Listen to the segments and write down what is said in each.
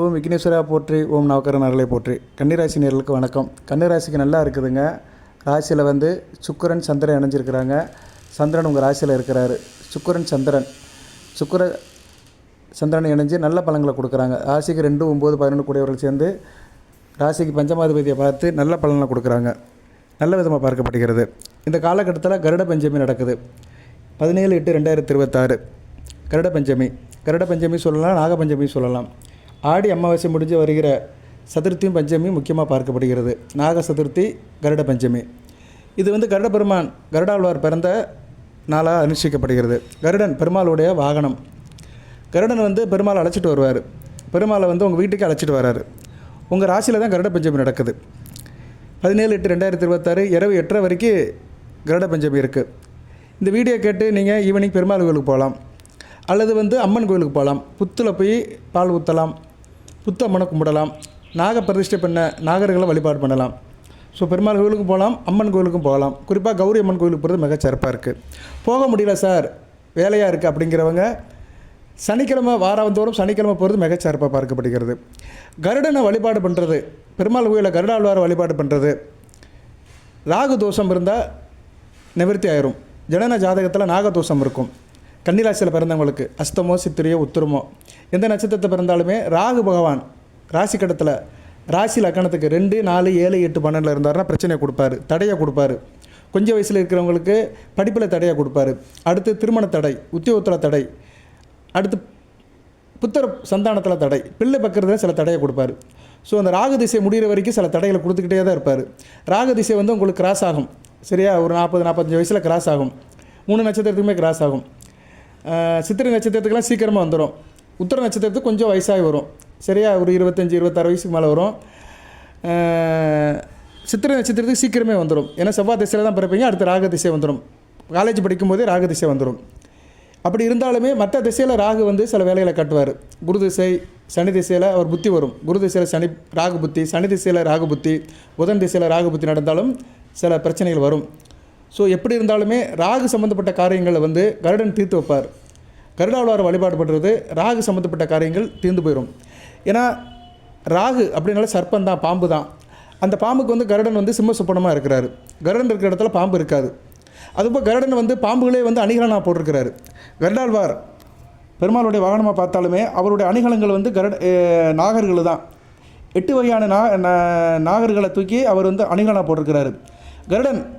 ஓம் விக்னேஸ்வரா போற்றி, ஓம் நவக்கரன் அருளை போற்றி. கன்னிராசி நேயர்களுக்கு வணக்கம். கன்னிராசிக்கு நல்லா இருக்குதுங்க. ராசியில் வந்து சுக்கிரன் சந்திரன் இணைஞ்சிருக்கிறாங்க. சந்திரன் உங்கள் ராசியில் இருக்கிறாரு. சுக்கிர சந்திரன் இணைஞ்சு நல்ல பலன்களை கொடுக்குறாங்க. ராசிக்கு 2, 9, 11 கூடியவர்கள் சேர்ந்து ராசிக்கு பஞ்சமாதிபதியை பார்த்து நல்ல பலன்களை கொடுக்குறாங்க. நல்ல விதமாக பார்க்கப்படுகிறது. இந்த காலகட்டத்தில் கருட பஞ்சமி நடக்குது. 17/8/2026 கருட பஞ்சமி. கருட பஞ்சமி சொல்லலாம், நாகபஞ்சமி சொல்லலாம். ஆடி அமாவாசை முடிஞ்சு வருகிற சதுர்த்தியும் பஞ்சமி முக்கியமாக பார்க்கப்படுகிறது. நாக சதுர்த்தி, கருட பஞ்சமி. இது வந்து கருட பெருமான், கருடாழ்வார் பிறந்த நாளாக அனுஷ்டிக்கப்படுகிறது. கருடன் பெருமாளுடைய வாகனம். கருடன் வந்து பெருமாளை அழைச்சிட்டு வருவார். பெருமாளை வந்து உங்கள் வீட்டுக்கு அழைச்சிட்டு வர்றாரு. உங்கள் ராசியில் தான் கருட பஞ்சமி நடக்குது. 17/8/2026 இரவு 8:30 வரைக்கும் கருட பஞ்சமி இருக்குது. இந்த வீடியோ கேட்டு நீங்கள் ஈவினிங் பெருமாள் கோயிலுக்கு போகலாம், அல்லது வந்து அம்மன் கோயிலுக்கு போகலாம். புத்தில் போய் பால் ஊற்றலாம், புத்து அம்மனை கும்பிடலாம், நாக பிரதிஷ்டை பண்ண நாகர்களை வழிபாடு பண்ணலாம். ஸோ பெருமாள் கோயிலுக்கும் போகலாம், அம்மன் கோயிலுக்கும் போகலாம். குறிப்பாக கௌரி அம்மன் கோயிலுக்கு போகிறது மிக சிறப்பாக இருக்குது. போக முடியல சார், வேலையாக இருக்குது அப்படிங்கிறவங்க சனிக்கிழமை, வாரந்தோறும் சனிக்கிழமை போகிறது மிகச்சிறப்பாக பார்க்கப்படுகிறது. கருடனை வழிபாடு பண்ணுறது, பெருமாள் கோயிலில் கருடாழ்வாரை வழிபாடு பண்ணுறது, ராகு தோஷம் இருந்தால் நிவர்த்தி ஆயிரும். ஜனன ஜாதகத்தில் நாகதோஷம் இருக்கும். கன்னிராசியில் பிறந்தவங்களுக்கு அஸ்தமோ, சித்திரையோ, உத்திரமோ எந்த நட்சத்திரத்தை பிறந்தாலுமே ராகு பகவான் ராசி கடத்தில், ராசி லக்கணத்துக்கு 2, 4, 7, 8, 12 இருந்தாருன்னா பிரச்சனையை கொடுப்பாரு, தடையை கொடுப்பாரு. கொஞ்சம் வயசில் இருக்கிறவங்களுக்கு படிப்பில் தடையை கொடுப்பாரு. அடுத்து திருமண தடை, உத்தியோகத்தில் தடை, அடுத்து புத்திர சந்தானத்தில் தடை, பிள்ளை பக்கிறதுல சில தடையை கொடுப்பாரு. ஸோ அந்த ராகு திசை முடிகிற வரைக்கும் சில தடைகளை கொடுத்துக்கிட்டே தான் இருப்பார். ராகு திசை வந்து உங்களுக்கு கிராஸ் ஆகும். சரியா, ஒரு 40-45 வயசில் கிராஸ் ஆகும். 3 நட்சத்திரத்துக்குமே கிராஸ் ஆகும். சித்திரை நட்சத்திரத்துக்கெல்லாம் சீக்கிரமாக வந்துடும். உத்திர நட்சத்திரத்துக்கு கொஞ்சம் வயசாகி வரும். சரியா, ஒரு 25-26 வயசுக்கு மேலே வரும். சித்திரை நட்சத்திரத்துக்கு சீக்கிரமே வந்துடும். ஏன்னா செவ்வாய் திசையில் தான் பிறப்பீங்க. அடுத்து ராகு திசை வந்துடும். காலேஜ் படிக்கும்போதே ராகு திசை வந்துடும். அப்படி இருந்தாலுமே மற்ற திசையில் ராகு வந்து சில வேலைகளை காட்டுவார். குரு திசை, சனி திசையில் அவர் புத்தி வரும். குரு திசையில் சனி ராகு புத்தி, சனி திசையில் ராகு புத்தி, புதன் திசையில் ராகு புத்தி நடந்தாலும் சில பிரச்சனைகள் வரும். ஸோ எப்படி இருந்தாலுமே ராகு சம்மந்தப்பட்ட காரியங்களை வந்து கருடன் தீர்த்து வைப்பார். கருடாழ்வார் வழிபாடு பண்ணுறது ராகு சம்மந்தப்பட்ட காரியங்கள் தீர்ந்து போயிடும். ஏன்னா ராகு அப்படின்னால சர்ப்பம் தான், பாம்பு தான். அந்த பாம்புக்கு வந்து கருடன் வந்து சிம்ம சுப்பனமாக இருக்கிறாரு. கருடன் இருக்கிற இடத்துல பாம்பு இருக்காது. அதுபோல் கருடன் வந்து பாம்புகளே வந்து அணிகலனாக போட்டிருக்கிறாரு. கருடாழ்வார் பெருமாளுடைய வாகனமாக பார்த்தாலுமே அவருடைய அணிகலங்கள் வந்து நாகர்கள் தான். 8 வகையான நாகர்களை தூக்கி அவர் வந்து அணிகலனாக போட்டிருக்கிறாரு.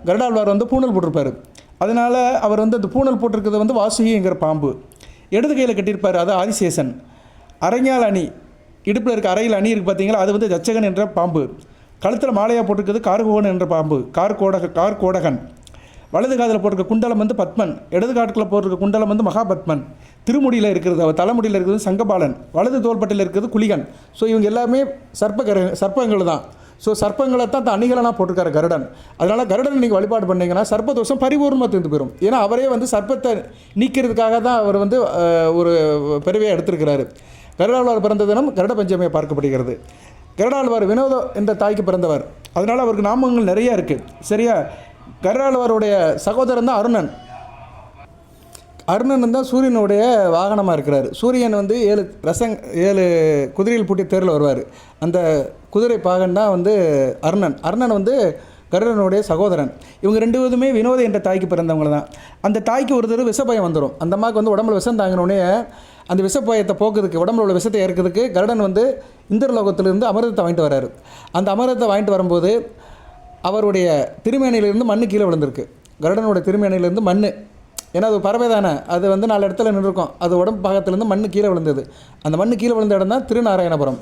கருடாழ்வார் வந்து பூணல் போட்டிருப்பார். அதனால் அவர் வந்து அந்த பூணல் போட்டிருக்கிறது வந்து வாசுகிங்கிற பாம்பு. இடது கையில் கட்டியிருப்பார், அது ஆதிசேஷன். அரைஞால் அணி, இடுப்பில் இருக்க அறையில் அணி இருக்குது பார்த்தீங்களா, அது வந்து ஜச்சகன் என்ற பாம்பு. கழுத்தில் மாலையாக போட்டிருக்கிறது கார்கோகன் என்ற பாம்பு, கார்கோடகன். வலது காதில் போட்டிருக்க குண்டலம் வந்து பத்மன், இடது காட்டில் போட்டிருக்க குண்டலம் வந்து மகாபத்மன். திருமுடியில் இருக்கிறது, அவர் தலைமுடியில் இருக்கிறது சங்கபாலன், வலது தோள்பட்டில் இருக்கிறது குளிகன். ஸோ இவங்க எல்லாமே சர்ப்பங்கள் தான். ஸோ சர்ப்பங்களை தான் அணிகலனாக போட்டிருக்காரு கருடன். அதனால் கருடன் நீங்கள் வழிபாடு பண்ணிங்கன்னா சர்ப்பதோஷம் பரிபூர்ணமாக தீர்ந்து போயிடும். ஏன்னா அவரே வந்து சர்ப்பத்தை நீக்கிறதுக்காக தான் அவர் வந்து ஒரு பிறவியை எடுத்திருக்கிறாரு. கருடாழ்வார் பிறந்த தினம் கருட பஞ்சமியை பார்க்கப்படுகிறது. கருடாழ்வார் வினோதம் என்ற தாய்க்கு பிறந்தவர். அதனால் அவருக்கு நாமங்கள் நிறையா இருக்குது. சரியா, கருடாழ்வாருடைய சகோதரன் தான் அருணன். அருணன் தான் சூரியனுடைய வாகனமாக இருக்கிறார். சூரியன் வந்து 7 குதிரையில் பூட்டி தேரில் வருவார். அந்த குதிரை பாகன் தான் வந்து அருணன். அருணன் வந்து கருடனுடைய சகோதரன். இவங்க 2 பேருமே வினோத என்ற தாய்க்கு பிறந்தவங்க தான். அந்த தாய்க்கு ஒரு தடவை விஷப்பயம் வந்துடும். அந்த அம்மாவுக்கு வந்து உடம்புல விஷம் தாங்கினோடனே அந்த விஷப்பயத்தை போக்குறதுக்கு, உடம்புல உள்ள விஷத்தை ஏற்கிறதுக்கு கருடன் வந்து இந்திரலோகத்திலிருந்து அமிர்தத்தை வாங்கிட்டு வர்றாரு. அந்த அமிர்தத்தை வாங்கிட்டு வரும்போது அவருடைய திருமேனியிலிருந்து மண் கீழே விழுந்திருக்கு. கருடனுடைய திருமேனியிலிருந்து மண், ஏன்னா அது பறவை தானே, அது வந்து 4 இடத்துல நின்றுருக்கும். அது உடம்பு பாகத்துலேருந்து மண் கீழே விழுந்தது. அந்த மண் கீழே விழுந்த இடம் தான் திருநாராயணபுரம்.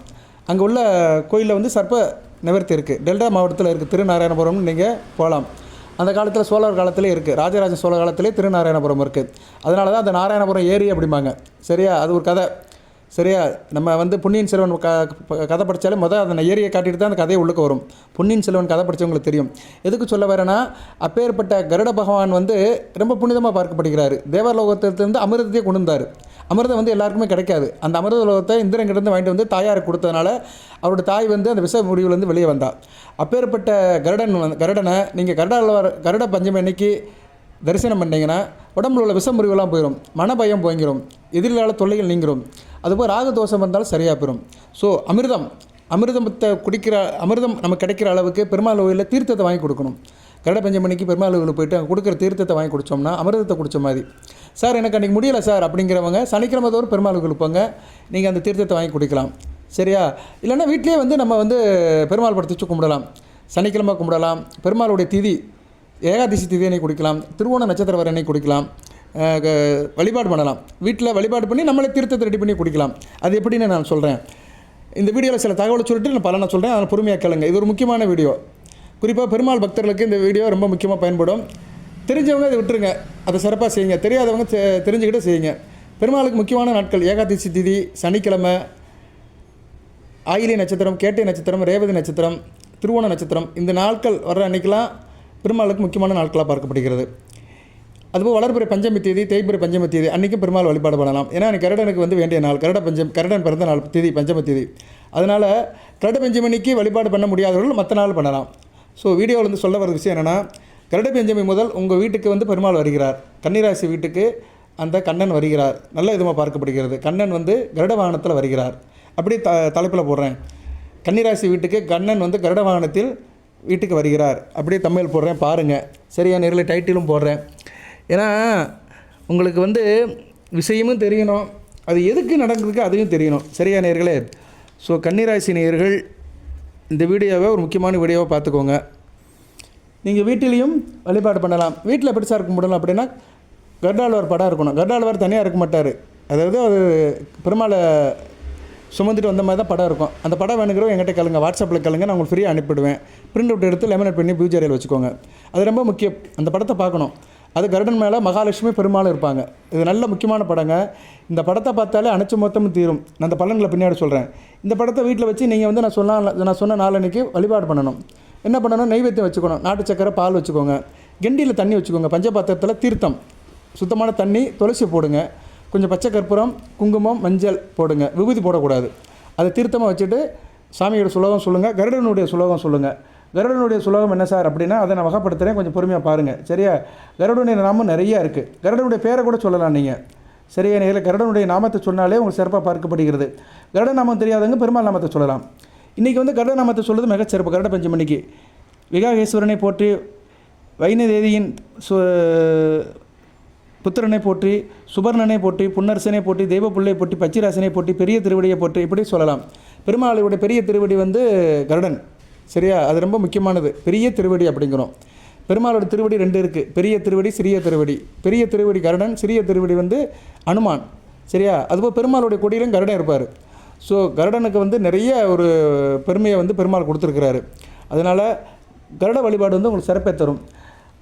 அங்கே உள்ள கோயிலில் வந்து சர்ப்ப நிவர்த்தி இருக்குது. டெல்டா மாவட்டத்தில் இருக்குது திருநாராயணபுரம்னு நீங்கள் போகலாம். அந்த காலத்தில் சோழர் காலத்திலே இருக்குது. ராஜராஜ சோழ காலத்திலே திருநாராயணபுரம் இருக்குது. அதனால தான் அந்த நாராயணபுரம் ஏரி அப்படிம்பாங்க. சரியா, அது ஒரு கதை. சரியா, நம்ம வந்து பொன்னியின் செல்வன் கதை படித்தாலே அந்த ஏரியை காட்டிட்டு தான் அந்த கதையை உள்ளுக்கு வரும். பொன்னியின் செல்வன் கதை படித்தவங்களுக்கு தெரியும். எதுக்கு சொல்ல வரேன்னா, அப்பேற்பட்ட கருட பகவான் வந்து ரொம்ப புனிதமாக பார்க்கப்படுகிறார். தேவலோகத்திலிருந்து அமிர்தத்தையே கொண்டு வந்தார். அமிர்தம் வந்து எல்லாருக்குமே கிடைக்காது. அந்த அமிர்த லோகத்தை இந்திரங்கிட்ட வாங்கிட்டு வந்து தாயாருக்கு கொடுத்ததுனால அவரோட தாய் வந்து அந்த விஷ முடிவுலேருந்து வெளியே வந்தாள். அப்பேற்பட்ட கருடனை நீங்கள் கருட பஞ்சமி அன்னைக்கு தரிசனம் பண்ணிங்கன்னா உடம்புல உள்ள விஷமுறிவெல்லாம் போயிடும், மனபயம் போய்ங்கிடும், எதிர்கால தொல்லைகள் நீங்கிடும். அதுபோல் ராகு தோஷம் வந்தாலும் சரியாக போயிடும். ஸோ அமிர்தம் நமக்கு கிடைக்கிற அளவுக்கு பெருமாள் கோயிலில் தீர்த்தத்தை வாங்கி கொடுக்கணும். கருட பஞ்சமணிக்கு பெருமாள் கோயிலுக்கு போய்ட்டு அங்கே கொடுக்குற தீர்த்தத்தை வாங்கி குடித்தோம்னா அமிர்தத்தை குடித்த மாதிரி. சார் எனக்கு அன்றைக்கி முடியலை சார் அப்படிங்கிறவங்க சனிக்கிழமை தோறும் பெருமாள் கோயிலுக்கு போங்க, நீங்கள் அந்த தீர்த்தத்தை வாங்கி குடிக்கலாம். சரியா? இல்லைன்னா வீட்டிலே நம்ம பெருமாள் படத்தை வச்சு கும்பிடலாம். சனிக்கிழமை கும்பிடலாம். பெருமாளுடைய திதி ஏகாதசி திதி அன்னைக்கு குடிக்கலாம், திருவோண நட்சத்திர வர அன்னைக்கு குடிக்கலாம், வழிபாடு பண்ணலாம். வீட்டில் வழிபாடு பண்ணி நம்மளே தீர்த்தத்தை ரெடி பண்ணி குடிக்கலாம். அது எப்படின்னு நான் சொல்கிறேன். இந்த வீடியோவில் சில தகவலை சொல்லிட்டு நான் பலனை சொல்கிறேன், அதை பொறுமையாக கேளுங்க. இது ஒரு முக்கியமான வீடியோ. குறிப்பாக பெருமாள் பக்தர்களுக்கு இந்த வீடியோ ரொம்ப முக்கியமாக பயன்படும். தெரிஞ்சவங்க அதை விட்டுருங்க, அதை சிறப்பாக செய்யுங்க. தெரியாதவங்க தெரிஞ்சுக்கிட்டு செய்யுங்க. பெருமாளுக்கு முக்கியமான நாட்கள் ஏகாதசி திதி, சனிக்கிழமை, ஆயிலிய நட்சத்திரம், கேட்டை நட்சத்திரம், ரேவதி நட்சத்திரம், திருவோண நட்சத்திரம். இந்த நாட்கள் வர்ற அன்றைக்கெலாம் பெருமாளுக்கு முக்கியமான நாட்களாக பார்க்கப்படுகிறது. அதுபோல் வளர்பிறை பஞ்சமி தேதி, தேய்பிறை பஞ்சமி தேதி அன்றைக்கும் பெருமாள் வழிபாடு பண்ணலாம். ஏன்னா அன்றைக்கி கருடனுக்கு வேண்டிய நாள், கருடன் பிறந்த நாள் தேதி பஞ்சமி தேதி. அதனால் கருட பஞ்சமிக்கு வழிபாடு பண்ண முடியாதவர்கள் மற்ற நாள் பண்ணலாம். ஸோ வீடியோவில் சொல்ல வர விஷயம் என்னென்னா, கருட பஞ்சமி முதல் உங்கள் வீட்டுக்கு பெருமாள் வருகிறார். கன்னிராசி வீட்டுக்கு அந்த கண்ணன் வருகிறார். நல்ல விதமாக பார்க்கப்படுகிறது. கண்ணன் கருட வாகனத்தில் வருகிறார். அப்படி தலைப்பில் போடுறேன். கன்னிராசி வீட்டுக்கு கண்ணன் கருட வாகனத்தில் வீட்டுக்கு வருகிறார். அப்படியே தமிழ் போடுறேன், பாருங்கள். சரியா? நேரில் டைட்டிலும் போடுறேன். ஏன்னா உங்களுக்கு விஷயமும் தெரியணும், அது எதுக்கு நடக்குதுக்கு அதையும் தெரியணும். சரியா நேயர்களே? ஸோ கன்னிராசி நேயர்கள் இந்த வீடியோவை ஒரு முக்கியமான வீடியோவை பார்த்துக்கோங்க. நீங்கள் வீட்டிலையும் வழிபாடு பண்ணலாம். வீட்டில் பெருசாக இருக்க முடியலாம் அப்படின்னா கருடாழ்வார் படம் இருக்கணும். கருடாழ்வார் தனியாக இருக்க மாட்டார். அதாவது அது பெருமாளை சுமந்துட்டு வந்த மாதிரி தான் படம் இருக்கும். அந்த படம் வேணுங்கிறோம் என்கிட்ட கேளுங்க, வாட்ஸ்அப்பில் கேளுங்க, நான் உங்களுக்கு ஃப்ரீயாக அனுப்பிவிடுவேன். பிரிண்ட் அவுட் எடுத்து லேமினேட் பண்ணி பூஜை அறையில் வச்சுக்கோங்க. அது ரொம்ப முக்கியம். அந்த படத்தை பார்க்கணும். அது கருடன் மேலே மகாலட்சுமி பெருமாளும் இருப்பாங்க. இது நல்ல முக்கியமான படங்க. இந்த படத்தை பார்த்தாலே அனைத்து மொத்தமும் தீரும். நான் அந்த பலன்களை பின்னாடி சொல்கிறேன். இந்த படத்தை வீட்டில் வச்சு நீங்கள் நான் சொன்ன நாளன்னைக்கு வழிபாடு பண்ணணும். என்ன பண்ணணும்? நெய்வேத்தியம் வச்சுக்கணும். நாட்டு சக்கரை, பால் வச்சுக்கோங்க. கெண்டியில் தண்ணி வச்சுக்கோங்க. பஞ்சபாத்திரத்தில் தீர்த்தம், சுத்தமான தண்ணி, துளசி போடுங்க. கொஞ்சம் பச்சை கற்பூரம், குங்குமம், மஞ்சள் போடுங்க. விபூதி போடக்கூடாது. அதை தீர்த்தமாக வச்சுட்டு சாமியோட சுலோகம் சொல்லுங்கள். கருடனுடைய சுலோகம் சொல்லுங்கள். கருடனுடைய சுலோகம் என்ன சார் அப்படின்னா அதை நான் வகைப்படுத்துகிறேன், கொஞ்சம் பொறுமையாக பாருங்கள். சரியா? கருடனுடைய நாமம் நிறையா இருக்குது. கருடனுடைய பேரை கூட சொல்லலாம் நீங்கள். சரியா நேரில்? கருடனுடைய நாமத்தை சொன்னாலே உங்களுக்கு சிறப்பாக பார்க்கப்படுகிறது. கருட நாமம் தெரியாதவங்க பெருமாள் நாமத்தை சொல்லலாம். இன்றைக்கி கருட நாமத்தை சொல்வது மிகச்சிறப்பு. கருட பஞ்சமணிக்கு விகாகேஸ்வரனை போற்றி, வைணதேவியின் புத்திரனை போற்றி, சுபர்ணனை போற்றி, புன்னரசனை போற்றி, தெய்வ புள்ளை போற்றி, பச்சிராசனை போற்றி, பெரிய திருவடியை போற்றி, இப்படி சொல்லலாம். பெருமாளுடைய பெரிய திருவடி கருடன். சரியா? அது ரொம்ப முக்கியமானது. பெரிய திருவடி அப்படிங்கிறோம். பெருமாளோட திருவடி 2 இருக்குது. பெரிய திருவடி, சிறிய திருவடி. பெரிய திருவடி கருடன், சிறிய திருவடி அனுமான். சரியா? அதுபோல் பெருமாளுடைய கொடியிலும் கருடன் இருப்பார். ஸோ கருடனுக்கு நிறைய ஒரு பெருமையை பெருமாள் கொடுத்துருக்கிறாரு. அதனால் கருட வழிபாடு உங்களுக்கு சிறப்பை தரும்.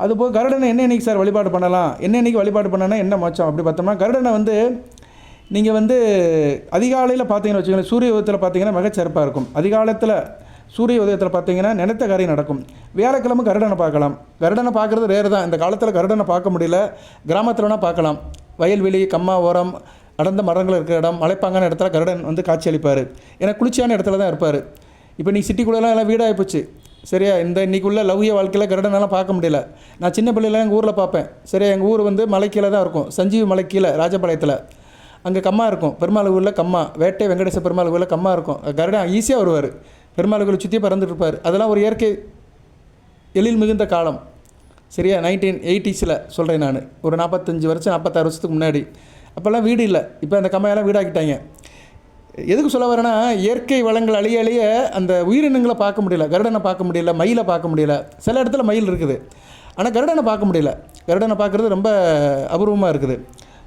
அதுபோல் கருடனை என்னென்னைக்கு சார் வழிபாடு பண்ணலாம், என்னென்னைக்கு வழிபாடு பண்ணனா என்ன மோட்சம் அப்படி பார்த்தோம்னா, கருடனை நீங்கள் அதிகாலையில் பார்த்தீங்கன்னு வச்சுக்கோங்களேன், சூரிய உதயத்தில் பார்த்தீங்கன்னா மிகச்சிறப்பாக இருக்கும். அதிகாலத்தில் சூரிய உதயத்தில் பார்த்தீங்கன்னா நினைத்த காரியம் நடக்கும். வியாழக்கிழமை கருடனை பார்க்கலாம். கருடனை பார்க்குறது ரேர் தான். இந்த காலத்தில் கருடனை பார்க்க முடியல. கிராமத்தில்னா பார்க்கலாம். வயல்வெளி, கம்மா ஓரம், அடர்ந்த மரங்கள் இருக்கிற இடம், மலைப்பாங்கான இடத்துல கருடன் காட்சி அளிப்பார். ஏன்னா குளிர்ச்சியான இடத்துல தான் இருப்பார். இப்போ நீ சிட்டிக்குள்ளெல்லாம் எல்லாம் வீடாகி போச்சு. சரியா? இன்றைக்குள்ள லவ்ய வாழ்க்கையில் கருடனெல்லாம் பார்க்க முடியல. நான் சின்ன பிள்ளைலாம் எங்கள் ஊரில் பார்ப்பேன். சரியா? எங்கள் ஊர் மலை கீழே தான் இருக்கும். சஞ்சீவி மலை கீழே ராஜபாளையத்தில் அங்கே கம்மா இருக்கும். பெருமாள் ஊரில் கம்மா, வேட்டை வெங்கடேச பெருமாள் ஊரில் கம்மா இருக்கும். கருடன் ஈஸியாக வருவார். பெருமாள் கோயில் சுற்றி பறந்துட்டு இருப்பார். அதெல்லாம் ஒரு இயற்கை எழில் மிகுந்த காலம். சரியா? 1980s சொல்கிறேன் நான். ஒரு 45 வருஷம் 46 வருஷத்துக்கு முன்னாடி. அப்போல்லாம் வீடு இல்லை. இப்போ அந்த கம்மையெல்லாம் வீடாக்கிட்டாங்க. எதுக்கு சொல்ல வரேன்னா, இயற்கை வளங்கள் அழிய அழிய அந்த உயிரினங்களை பார்க்க முடியல. கருடனை பார்க்க முடியல, மயிலை பார்க்க முடியல. சில இடத்துல மயில் இருக்குது, ஆனால் கருடனை பார்க்க முடியல. கருடனை பார்க்குறது ரொம்ப அபூர்வமாக இருக்குது.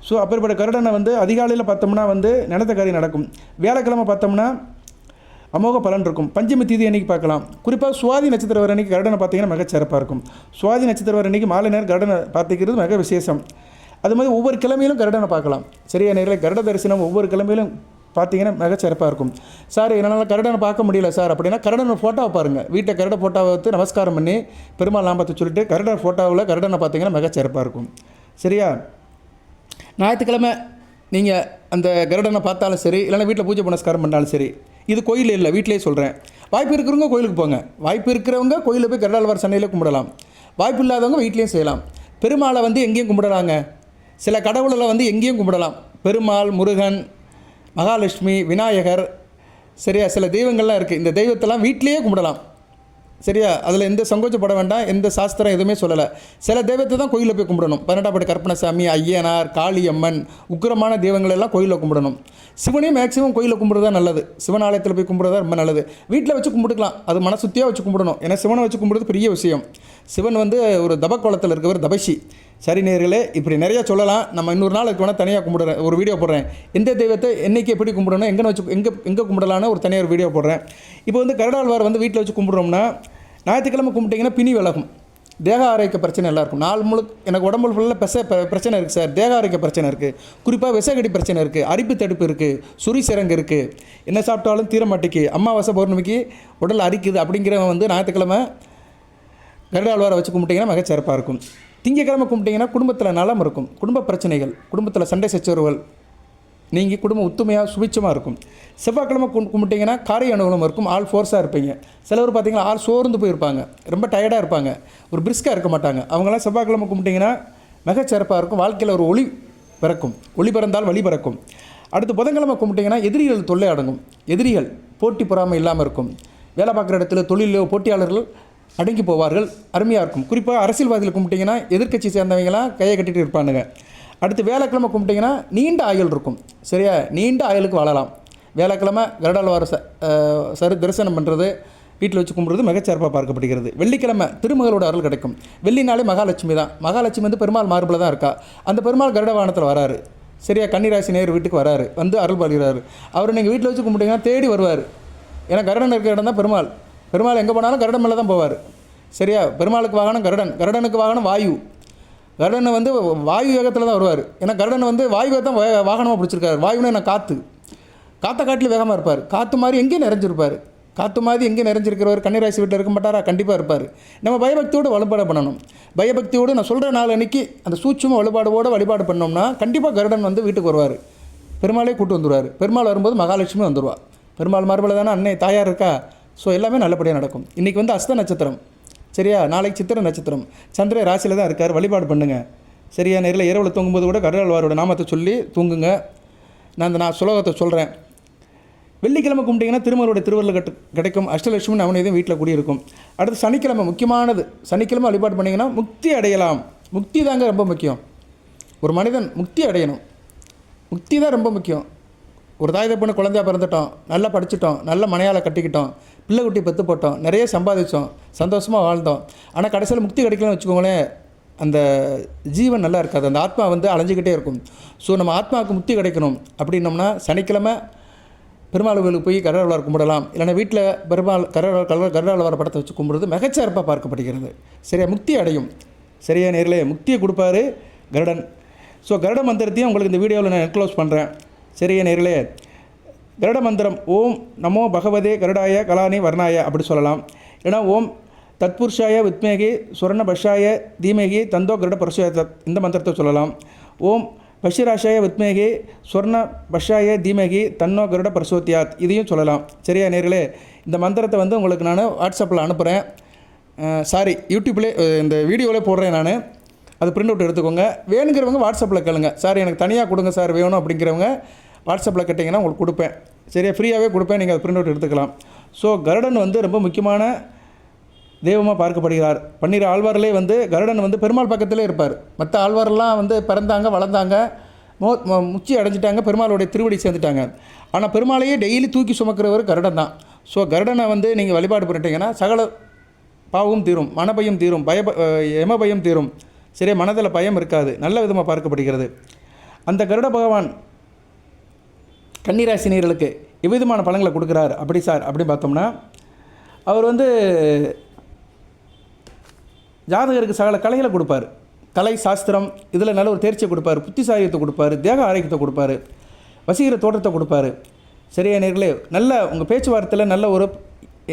ஸோ அப்படிப்பட்ட கருடனை அதிகாலையில் பார்த்தோம்னா நினைத்த காரியம் நடக்கும். வியாழக்கிழமை பார்த்தோம்னா அமோக பலன் இருக்கும். பஞ்சமி தீதி அன்றைக்கி பார்க்கலாம். குறிப்பாக சுவாதி நட்சத்திரம் வர அன்றைக்கி கருடனை பார்த்தீங்கன்னா மிக சிறப்பாக இருக்கும். சுவாதி நட்சத்திரம் வர அன்றைக்கி மாலை நேரம் கருடனை பார்த்துக்கிறது மிக விசேஷம். அது மாதிரி ஒவ்வொரு கிழமையிலும் கருடனை பார்க்கலாம். சரியா நேரில்? கருட தரிசனம் ஒவ்வொரு கிழமையிலும் பார்த்தீங்கன்னா மிக சிறப்பாக இருக்கும். சார் என்னால் கருடனை பார்க்க முடியல சார் அப்படின்னா, கருடனை ஃபோட்டோவை பாருங்கள். வீட்டை கருட ஃபோட்டோவை வைத்து நமஸ்காரம் பண்ணி பெருமாள் நாமத்தை சொல்லிட்டு கருடன் ஃபோட்டோவில் கருடனை பார்த்தீங்கன்னா மிக சிறப்பாக இருக்கும். சரியா? ஞாயிற்றுக்கிழமை நீங்கள் அந்த கருடனை பார்த்தாலும் சரி, இல்லைனா வீட்டில் பூஜை புனஸ்காரம் பண்ணாலும் சரி. இது கோயில் இல்லை, வீட்டிலேயே சொல்கிறேன். வாய்ப்பு இருக்கிறவங்க கோயிலுக்கு போங்க. வாய்ப்பு இருக்கிறவங்க கோயிலில் போய் கருடாழ்வார் சன்னையில் கும்பிடலாம். வாய்ப்பு இல்லாதவங்க வீட்லேயும் செய்யலாம். பெருமாளை வந்து எங்கேயும் கும்பிடலாங்க. சில கடவுளை வந்து எங்கேயும் கும்பிடலாம். பெருமாள், முருகன், மகாலட்சுமி, விநாயகர், சரியா, சில தெய்வங்கள்லாம் இருக்குது. இந்த தெய்வத்தெல்லாம் வீட்டிலேயே கும்பிடலாம். சரியா, அதில் எந்த சங்கோச்சப்பட வேண்டாம். எந்த சாஸ்திரம் எதுவுமே சொல்லலை. சில தெய்வத்தை தான் கோயிலில் போய் கும்பிடணும். 18 கருப்பணசாமி, ஐயனார், காளியம்மன், உக்கிரமான தெய்வங்கள் எல்லாம் கோயிலில் கும்பிடணும். சிவனையும் மேக்ஸிமம் கோயிலில் கும்பிடுறது தான் நல்லது. சிவன் ஆலயத்தில் போய் கும்பிடுறது ரொம்ப நல்லது. வீட்டில் வச்சு கும்பிட்டுக்கலாம், அது மனசுத்தியாக வச்சு கும்பிடணும். ஏன்னா சிவனை வச்சு கும்பிடுறது பெரிய விஷயம். சிவன் வந்து ஒரு தபக்கோலத்தில் இருக்கவர், தபஷி. சரி நேயர்களே, இப்படி நிறையா சொல்லலாம். நம்ம இன்னொரு நாள் வேணால் தனியாக கும்பிடுறேன், ஒரு வீடியோ போடுறேன். எந்த தெய்வத்தை என்றைக்கு எப்படி கும்பிடணும், எங்கே கும்பிடலான்னு ஒரு தனியாக ஒரு வீடியோ போடுறேன். இப்போ வந்து கருடாழ்வார் வந்து வீட்டில் வச்சு கும்பிட்றோம்னா, ஞாயிற்றுக்கிழமை கும்பிட்டிங்கன்னா பிணி விலகும். தேக ஆரோக்கிய பிரச்சனை எல்லாம் இருக்கும். நாள் முழுக்க எனக்கு உடம்புல ஃபுல்லாக பிரச்சனை இருக்குது சார், தேக ஆரோக்கிய பிரச்சனை இருக்குது, குறிப்பாக விசகடி பிரச்சனை இருக்குது, அரிப்பு தடுப்பு இருக்குது, சுரி சிரங்கு இருக்குது, என்ன சாப்பிட்டாலும் தீர மாட்டேக்கு, அமாவாசை பௌர்ணமிக்கு உடல் அரிக்குது அப்படிங்கிறவங்க வந்து ஞாயிற்றுக்கிழமை கருடாழ்வாரை வச்சு கும்பிட்டிங்கன்னா மிகச்சிறப்பாக இருக்கும். திங்கக்கிழமை கும்பிட்டிங்கன்னா குடும்பத்தில் நலம் இருக்கும். குடும்ப பிரச்சனைகள், குடும்பத்தில் சண்டை சச்சரவுகள் நீங்கி குடும்பம் ஒத்துமையாக சுபிச்சமாக இருக்கும். செவ்வாய்க்கிழமை கும்பிட்டிங்கன்னா காரிய அனுகூலம் இருக்கும். ஆள் ஃபோர்ஸாக இருப்பீங்க. சிலவர் பார்த்திங்கன்னா ஆள் சோர்ந்து போயிருப்பாங்க, ரொம்ப டயர்டாக இருப்பாங்க, ஒரு பிரிஸ்காக இருக்க மாட்டாங்க. அவங்களாம் செவ்வாய்க்கிழமை கும்பிட்டிங்கன்னா மிகச்சிறப்பாக இருக்கும். வாழ்க்கையில் ஒரு ஒளி பிறக்கும். ஒளி பிறந்தால் வழி பிறக்கும். அடுத்து புதன்கிழமை கும்பிட்டிங்கன்னா எதிரிகள் தொல்லை அடங்கும். எதிரிகள் போட்டி பொறாமை இல்லாமல் இருக்கும். வேலை பார்க்குற இடத்துல தொழிலோ போட்டியாளர்கள் அடங்கி போவார்கள். அருமையாக இருக்கும். குறிப்பாக அரசியல்வாதிகள் கும்பிட்டிங்கன்னா எதிர்க்கட்சி சேர்ந்தவங்களாம் கையை கட்டிகிட்டு இருப்பானுங்க. அடுத்து வேலைக்கிழமை கும்பிட்டிங்கன்னா நீண்ட ஆயுள் இருக்கும். சரியா, நீண்ட ஆயுளுக்கு வாழலாம். வேலைக்கிழமை கருடாழ்வார் தரிசனம் பண்ணுறது, வீட்டில் வச்சு கும்பிட்றது மிகச்சிறப்பாக பார்க்கப்படுகிறது. வெள்ளிக்கிழமை திருமகளோட அருள் கிடைக்கும். வெள்ளினாலே மகாலட்சுமி தான். மகாலட்சுமி வந்து பெருமாள் மார்பில் தான் இருக்கா. அந்த பெருமாள் கருட வாகனத்தில் வராரு. சரியா, கன்னிராசி நேர் வீட்டுக்கு வராரு, வந்து அருள் பாடுகிறாரு. அவர் நீங்கள் வீட்டில் வச்சு கும்பிட்டிங்கன்னா தேடி வருவார். ஏன்னா கருடன் இருக்கிற இடம் தான் பெருமாள். பெருமாள் எங்கே போனாலும் கருடன் மேலே தான் போவார். சரியா, பெருமாளுக்கு வாகனம் கருடன், கருடனுக்கு வாகனம் வாயு. கருடன் வந்து வாயு வேகத்தில் தான் வருவார். ஏன்னா கருடன் வந்து வாயு தான் வாகனமாக பிடிச்சிருக்காரு. வாயுன்னு என்ன காற்று, காற்றை காட்டில் வேகமாக இருப்பார். காற்று மாதிரி எங்கேயும் நிறைஞ்சிருப்பார். காற்று மாதிரி எங்கேயும் நிறைஞ்சிருக்கிறவர் கன்னிராசி வீட்டில் இருக்க மாட்டாரா? கண்டிப்பாக இருப்பார். நம்ம பயபக்தியோடு வழிபாடு பண்ணணும். பயபக்தியோடு நான் சொல்கிற நாள் அன்றைக்கி அந்த சூட்சும வழிபாடு பண்ணோம்னா கண்டிப்பாக கருடன் வந்து வீட்டுக்கு வருவார். பெருமாளே கூட்டு வந்துடுவார். பெருமாள் வரும்போது மகாலட்சுமி வந்துடுவாள். பெருமாள் மார்பில் தானே அன்னை தாயார் இருக்கா. ஸோ எல்லாமே நல்லபடியாக நடக்கும். இன்றைக்கி வந்து அஸ்த நட்சத்திரம். சரியா, நாளைக்கு சித்திரை நட்சத்திரம். சந்திர ராசியில் தான் இருக்கார். வழிபாடு பண்ணுங்கள். சரியா, நேரில் இரவில் தூங்கும்போது கூட கருடாழ்வாரோட நாமத்தை சொல்லி தூங்குங்க. நான் சுலோகத்தை சொல்கிறேன். வெள்ளிக்கிழமை கும்பிட்டிங்கன்னா திருமகளுடைய திருவருள் கிடைக்கும். அஷ்டலட்சுமி நவநீதம் வீட்டில் கூடியிருக்கும். அடுத்து சனிக்கிழமை முக்கியமானது. சனிக்கிழமை வழிபாடு பண்ணிங்கன்னா முக்தி அடையலாம். முக்தி தாங்க ரொம்ப முக்கியம். ஒரு மனிதன் முக்தி அடையணும். முக்தி தான் ரொம்ப முக்கியம். ஒரு தாய் தப்புன்னு குழந்தையாக பிறந்துட்டோம், நல்லா படிச்சுட்டோம், நல்ல மனையால் கட்டிக்கிட்டோம், பிள்ளை குட்டி பெற்று போட்டோம், நிறைய சம்பாதிச்சோம், சந்தோஷமாக வாழ்ந்தோம். ஆனால் கடைசியில் முக்தி கிடைக்கலன்னு வச்சுக்கோங்களேன், அந்த ஜீவன் நல்லா இருக்காது. அந்த ஆத்மா வந்து அலைஞ்சிக்கிட்டே இருக்கும். ஸோ நம்ம ஆத்மாவுக்கு முக்தி கிடைக்கணும் அப்படின்னோம்னா சனிக்கிழமை பெருமாள் கோவிலுக்கு போய் கருடாழ்வார் கும்பிடலாம். இல்லைனா வீட்டில் பெருமாள் கருடாழ்வார் படத்தை வச்சு கும்பிடுறது மிகச்சிறப்பாக பார்க்கப்படுகிறது. சரியா, முக்தி அடையும். சரியா நேரிலே முக்தியை கொடுப்பாரு கருடன். ஸோ கருட மந்திரத்தையும் உங்களுக்கு இந்த வீடியோவில் நான் என்க்ளோஸ் பண்ணுறேன். சரியா நேரிலே, கருட மந்திரம் ஓம் நமோ பகவதே கருடாய கலானி வர்ணாய அப்படி சொல்லலாம். இல்லைனா ஓம் தத்புருஷாய வித்மேகி சுவர்ண பஷாய தீமேகி தந்தோ கருட பரசுய இந்த மந்திரத்தை சொல்லலாம். ஓம் பஷிராஷாய வித்மேகி சுவர்ண பஷாய தீமேகி தன்னோ கருட பரசோத்தியாத் இதையும் சொல்லலாம். சரியா நேர்களே, இந்த மந்திரத்தை வந்து உங்களுக்கு நான் வாட்ஸ்அப்பில் அனுப்புகிறேன். யூடியூப்லேயே இந்த வீடியோவிலே போடுறேன் நான். அது பிரிண்ட் அவுட் எடுத்துக்கோங்க. வேணுங்கிறவங்க வாட்ஸ்அப்பில் கேளுங்க. சார் எனக்கு தனியாக கொடுங்க சார் வேணும் அப்படிங்கிறவங்க வாட்ஸ்அப்பில் கேட்டிங்கன்னா உங்களுக்கு கொடுப்பேன். சரியா, ஃப்ரீயாகவே கொடுப்பேன். நீங்கள் அது பிரிண்ட் அவுட் எடுத்துக்கலாம். ஸோ கருடன் வந்து ரொம்ப முக்கியமான தெய்வமாக பார்க்கப்படுகிறார். 12 ஆழ்வார்களே வந்து கருடன் வந்து பெருமாள் பக்கத்திலே இருப்பார். மற்ற ஆழ்வாரெல்லாம் வந்து பிறந்தாங்க, வளர்ந்தாங்க, முச்சி அடைஞ்சிட்டாங்க, பெருமாளுடைய திருவடி சேர்ந்துட்டாங்க. ஆனால் பெருமாளையே டெய்லி தூக்கி சுமக்கிறவர் கருடன் தான். ஸோ கருடனை வந்து நீங்கள் வழிபாடு பண்ணிட்டீங்கன்னா சகல பாவமும் தீரும், மனபயம் தீரும், யமபயம் தீரும். சரியா, மனதில் பயம் இருக்காது. நல்ல விதமாக பார்க்கப்படுகிறது. அந்த கருட பகவான் கன்னிராசினியர்களுக்கு எவ்விதமான பலன்களை கொடுக்குறார் அப்படி சார் அப்படின்னு பார்த்தோம்னா, அவர் வந்து ஜாதகருக்கு சகல கலைகளை கொடுப்பார். கலை சாஸ்திரம் இதில் நல்ல ஒரு தேர்ச்சியை கொடுப்பார், புத்திசாலியத்தை கொடுப்பார், தேக ஆரோக்கியத்தை கொடுப்பார், வசீகர தோற்றத்தை கொடுப்பார். சரியா நேர்களே, நல்ல உங்கள் பேச்சுவார்த்தையில் நல்ல ஒரு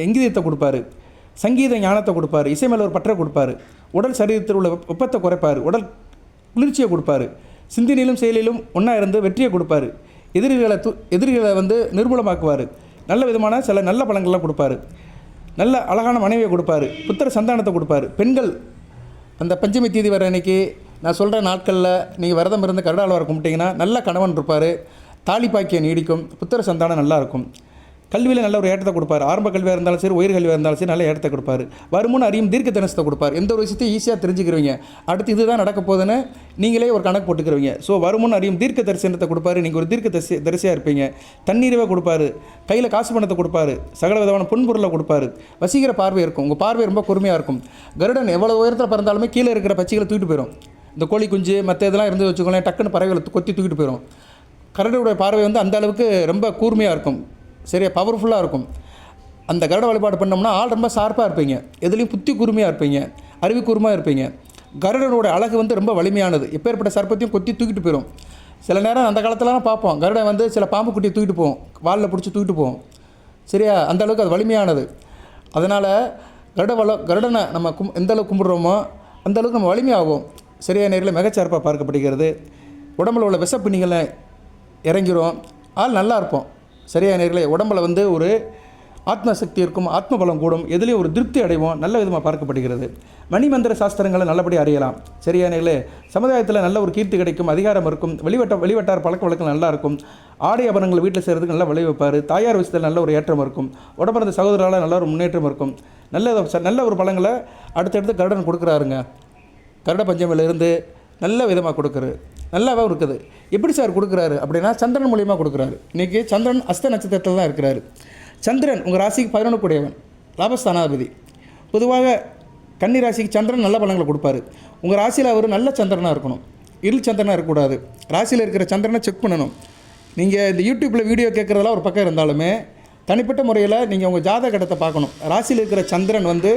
இங்கிதத்தை கொடுப்பார், சங்கீத ஞானத்தை கொடுப்பார், இசை மேலே ஒரு பற்றை கொடுப்பார், உடல் சரீரத்தில் உள்ள வெப்பத்தை குறைப்பார், உடல் குளிர்ச்சியை கொடுப்பார், சிந்தனையிலும் செயலிலும் ஒன்றா இருந்து வெற்றியை கொடுப்பார், எதிரிகளை வந்து நிர்மூலமாக்குவார், நல்ல விதமான சில நல்ல பலன்கள்லாம் கொடுப்பார், நல்ல அழகான மனைவியை கொடுப்பார், புத்திர சந்தானத்தை கொடுப்பார், பெண்கள் அந்த பஞ்சமி தேதி வர அன்றைக்கி நான் சொல்கிற நாட்களில் நீங்கள் விரதம் இருந்து கருடாழ்வார் கும்பிட்டிங்கன்னா நல்ல கணவன் இருப்பார், தாலி பாக்கியம் நீடிக்கும், புத்திர சந்தானம் நல்லாயிருக்கும், கல்வியில் நல்ல ஒரு ஏற்றத்தை கொடுப்பார். ஆரம்ப கல்வியாக இருந்தாலும் சரி, உயர் கல்வியாக இருந்தாலும் சரி நல்ல ஏற்றத்தை கொடுப்பார். வருமுன் அறியும் தீர்க்க தரிசனத்தை கொடுப்பார். எந்த ஒரு விஷயத்தையும் ஈஸியாக தெரிஞ்சுக்கிறவங்க, அடுத்து இதுதான் நடக்க போகுதுன்னு நீங்களே ஒரு கணக்கு போட்டுக்கிறவங்க. ஸோ வருமுன் அறியும் தீர்க்க தரிசனத்தை கொடுப்பாரு. நீங்கள் ஒரு தீர்க்க தரிசியாக இருப்பீங்க. தண்ணீரவே கொடுப்பாரு, கையில் காசு பணத்தை கொடுப்பாரு, சகல விதமான பொன்பொருளை கொடுப்பாரு. வசீகர பார்வை இருக்கும், உங்கள் பார்வை ரொம்ப பொறுமையாக இருக்கும். கருடன் எவ்வளோ உயரத்தில் பிறந்தாலுமே கீழே இருக்கிற பச்சைகளை தூக்கிட்டு போயிடும். இந்த கோழி குஞ்சு மற்ற இதெல்லாம் இருந்து வச்சுக்கோங்களேன், டக்குன்னு பறவைகளை கொத்தி தூக்கிட்டு போயிடும். கருடனுடைய பார்வை வந்து அந்த அளவுக்கு ரொம்ப கூர்மையாக இருக்கும், சரியா பவர்ஃபுல்லாக இருக்கும். அந்த கருட வழிபாடு பண்ணோம்னா ஆள் ரொம்ப ஷார்ப்பாக இருப்பீங்க, எதுலேயும் புத்தி கூர்மையாக இருப்பீங்க, அறிவு கூர்மையாக இருப்பீங்க. கருடனோட அழகு வந்து ரொம்ப வலிமையானது, எப்பேற்பட்ட சர்ப்பத்தையும் கொத்தி தூக்கிட்டு போயிடும். சில நேரம் அந்த காலத்துலலாம் பார்ப்போம், கருடன் வந்து சில பாம்பு குட்டியை தூக்கிட்டு போவோம், வாலில் பிடிச்சி தூக்கிட்டு போவோம், சரியா அந்த அளவுக்கு அது வலிமையானது. அதனால் கருடனை நம்ம எந்த அளவுக்கு கும்பிட்றோமோ அந்த அளவுக்கு நம்ம வலிமையாகும். சரியா நேரில் மிகச்சிறப்பாக பார்க்கப்படுகிறது. உடம்புல உள்ள விஷப்பிணிகளை இறங்கிரும், ஆள் நல்லா இருப்போம். சரியா நேர்களே, உடம்பில் வந்து ஒரு ஆத்ம சக்தி இருக்கும், ஆத்ம பலம் கூடும், எதுலேயும் ஒரு திருப்தி அடைவோம், நல்ல விதமாக பார்க்கப்படுகிறது. மணிமந்திர சாஸ்திரங்களை நல்லபடி அறியலாம். சரியா நேர்களே, சமுதாயத்தில் நல்ல ஒரு கீர்த்தி கிடைக்கும், அதிகாரம் இருக்கும், வெளிவட்டார் பழக்க வழக்கம் நல்லா இருக்கும். ஆடை ஆபரணங்கள் வீட்டில் செய்கிறதுக்கு நல்லா விளைவிப்பார். தாயார் விஷயத்தில் நல்ல ஒரு ஏற்றம் இருக்கும். உடம்பிறந்த சகோதரால் நல்ல ஒரு முன்னேற்றம் இருக்கும். நல்ல ஒரு பலங்களை அடுத்தடுத்து கருடன் கொடுக்குறாருங்க. கருட பஞ்சமிலிருந்து நல்ல விதமாக கொடுக்குறாரு, நல்லாவே இருக்குது. எப்படி சார் கொடுக்குறாரு அப்படின்னா சந்திரன் மூலியமாக கொடுக்குறாரு. இன்றைக்கி சந்திரன் அஸ்த நட்சத்திரத்தில் தான் இருக்கிறாரு. சந்திரன் உங்கள் ராசிக்கு 11 கூடியவன், லாபஸ்தானாதிபதி. பொதுவாக கன்னி ராசிக்கு சந்திரன் நல்ல பலன்களை கொடுப்பாரு. உங்கள் ராசியில் அவர் நல்ல சந்திரனாக இருக்கணும், இருள் சந்திரனாக இருக்கக்கூடாது. ராசியில் இருக்கிற சந்திரனை செக் பண்ணணும். நீங்கள் இந்த யூடியூப்பில் வீடியோ கேட்குறதெல்லாம் ஒரு பக்கம் இருந்தாலுமே தனிப்பட்ட முறையில் நீங்கள் உங்கள் ஜாதக கட்டத்தை பார்க்கணும். ராசியில் இருக்கிற சந்திரன் வந்து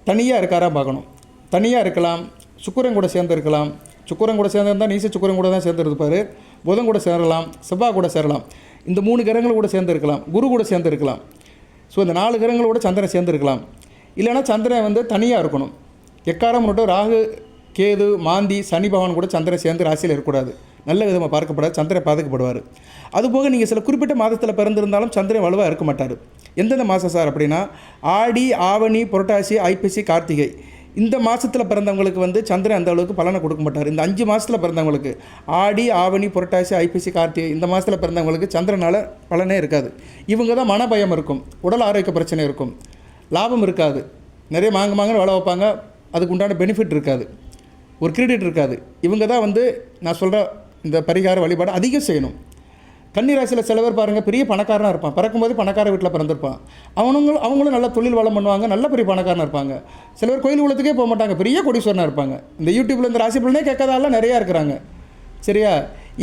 தனியாக இருக்காரா பார்க்கணும். தனியாக இருக்கலாம், சுக்கிரன் கூட சேர்ந்து இருக்கலாம். சுக்கிரன் கூட சேர்ந்துருந்தால் நீச சுக்கிரன் கூட தான் சேர்ந்து இருப்பார். புதன் கூட சேரலாம், செவ்வாய் கூட சேரலாம். இந்த 3 கிரகங்கள் கூட சேர்ந்து இருக்கலாம், குரு கூட சேர்ந்து இருக்கலாம். ஸோ இந்த 4 கிரகங்களோட சந்திரன் சேர்ந்து இருக்கலாம். இல்லைனா சந்திரன் வந்து தனியாக இருக்கணும். எக்காரம் மட்டும் ராகு, கேது, மாந்தி, சனி பகவான் கூட சந்திரன் சேர்ந்து ராசியில் இருக்கக்கூடாது. நல்ல விதமாக பார்க்கப்படாது, சந்திரன் பாதுகாப்படுவார். அதுபோக நீங்கள் சில குறிப்பிட்ட மாதத்தில் பிறந்திருந்தாலும் சந்திரன் வலுவாக இருக்க மாட்டார். எந்தெந்த மாதம் சார் அப்படின்னா ஆடி, ஆவணி, புரட்டாசி, ஐப்பசி, கார்த்திகை. இந்த மாதத்தில் பிறந்தவங்களுக்கு வந்து சந்திரன் அந்த அளவுக்கு பலனை கொடுக்க மாட்டார். இந்த 5 மாதத்தில் பிறந்தவங்களுக்கு ஆடி, ஆவணி, புரட்டாசி, ஐப்பசி, கார்த்திகை இந்த மாதத்தில் பிறந்தவங்களுக்கு சந்திரனால் பலனே இருக்காது. இவங்க தான் மனபயம் இருக்கும், உடல் ஆரோக்கிய பிரச்சனை இருக்கும், லாபம் இருக்காது, நிறைய மாங்கன்னு வேலை வைப்பாங்க, அதுக்கு உண்டான பெனிஃபிட் இருக்காது, ஒரு கிரெடிட் இருக்காது. இவங்க தான் வந்து நான் சொல்கிற இந்த பரிகார வழிபாடு அதிகம் செய்யணும். கன்னிராசியில் சில பேர் பாருங்கள் பெரிய பணக்காரனாக இருப்பான், பிறக்கும்போது பணக்கார வீட்டில் பிறந்திருப்பான். அவங்களும் நல்ல தொழில் வளம் பண்ணுவாங்க, நல்ல பெரிய பணக்காரனாக இருப்பாங்க. சில பேர் கோயில் குளத்துக்கே போக மாட்டாங்க, பெரிய கோடீஸ்வரனாக இருப்பாங்க. இந்த யூடியூப்பில் இந்த ராசி பலனே கேட்காதாலாம் நிறையா இருக்கிறாங்க. சரியா,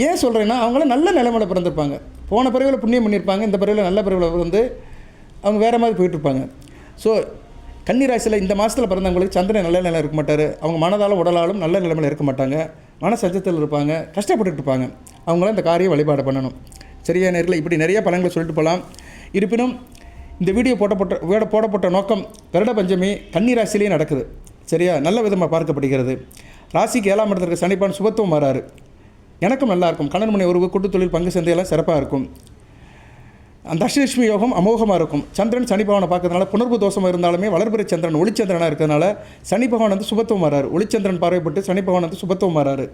ஏன் சொல்கிறேன்னா அவங்களும் நல்ல நிலைமையில் பிறந்திருப்பாங்க, போன பிறவியில் புண்ணியம் பண்ணியிருப்பாங்க, இந்த பிறவியில் நல்ல பிறவியில் வந்து அவங்க வேறு மாதிரி போயிட்டுருப்பாங்க. ஸோ கன்னிராசியில் இந்த மாதத்தில் பிறந்தவங்களுக்கு சந்திரன் நல்ல நிலை இருக்க மாட்டார். அவங்க மனதாலும் உடலாலும் நல்ல நிலைமையில் இருக்க மாட்டாங்க, மன சஞ்சத்தில் இருப்பாங்க, கஷ்டப்பட்டுட்டு இருப்பாங்க. அவங்களாம் இந்த காரியம் வழிபாடு பண்ணணும். சரியா நேரில் இப்படி நிறைய பலன்களை சொல்லிட்டு போகலாம். இருப்பினும் இந்த வீடியோ போடப்பட்ட நோக்கம் கருட பஞ்சமி கன்னி ராசிலேயே நடக்குது. சரியா, நல்ல விதமாக பார்க்கப்படுகிறது. ராசிக்கு 7ஆம் இடத்துல இருக்க சனிப்பான் சுபத்துவம் மாறாரு, எனக்கும் நல்லாயிருக்கும். கணவன் மனை உறவு, கூட்டு தொழில், பங்கு சந்தையெல்லாம் சிறப்பாக இருக்கும். அந்த அஷ்டலட்சுமி யோகம் அமோகமாக இருக்கும். சந்திரன் சனி பகவானை பார்க்கறதுனால புணர்வு தோஷமாக இருந்தாலுமே வளர்பிறை சந்திரன் ஒளிச்சந்திரனாக இருக்கிறதுனால சனி பகவான் வந்து சுபத்துவம் மாறாரு. ஒளிச்சந்திரன் பார்வைப்பட்டு சனி பகவான் வந்து சுபத்துவம் மாறாரு.